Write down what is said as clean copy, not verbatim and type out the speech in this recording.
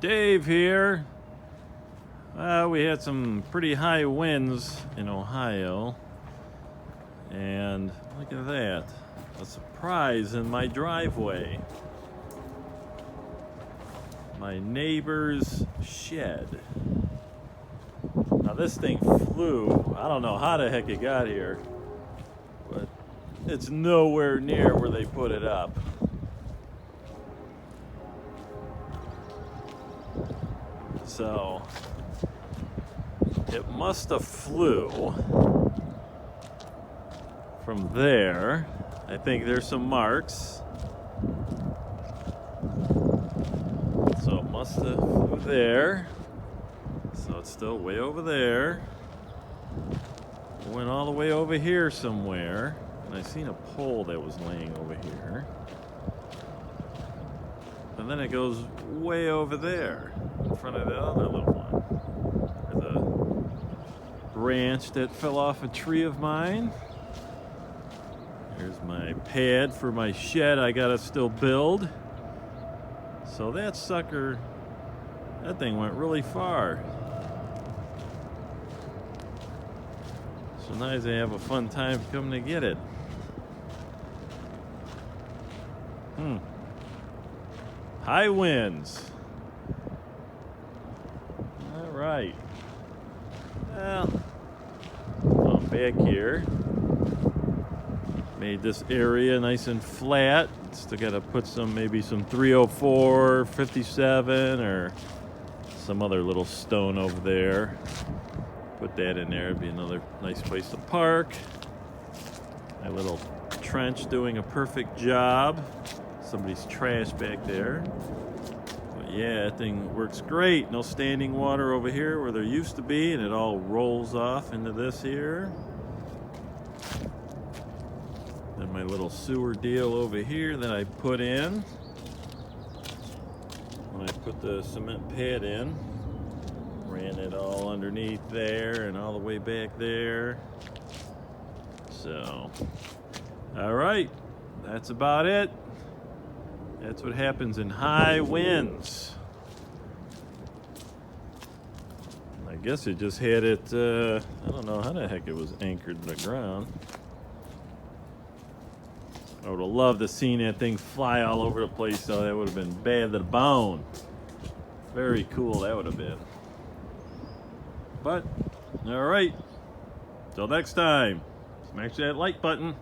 Dave here. We had some pretty high winds in Ohio, and look at that, a surprise in my driveway. My neighbor's shed. Now this thing flew. I don't know how the heck it got here, but it's nowhere near where they put it up. So it must have flew from there. I think there's some marks. So it must have flew there. So it's still way over there. It went all the way over here somewhere. And I seen a pole that was laying over here. And then it goes way over there in front of the other little one. There's a branch that fell off a tree of mine. There's my pad for my shed I gotta still build. So that sucker, that thing went really far. So now I have a fun time coming to get it. High winds. All right. Well, I'm back here. Made this area nice and flat. Still got to put maybe some 304, 57, or some other little stone over there. Put that in there. It'd be another nice place to park. My little trench doing a perfect job. Somebody's trash back there. But yeah, that thing works great. No standing water over here where there used to be, and it all rolls off into this here. Then my little sewer deal over here that I put in when I put the cement pad in. Ran it all underneath there and all the way back there. So, all right, that's about it. That's what happens in high winds. I guess it just had it, I don't know how the heck it was anchored to the ground. I would have loved to seen that thing fly all over the place, so that would have been bad to the bone. Very cool that would have been. But, all right, till next time, smash that like button.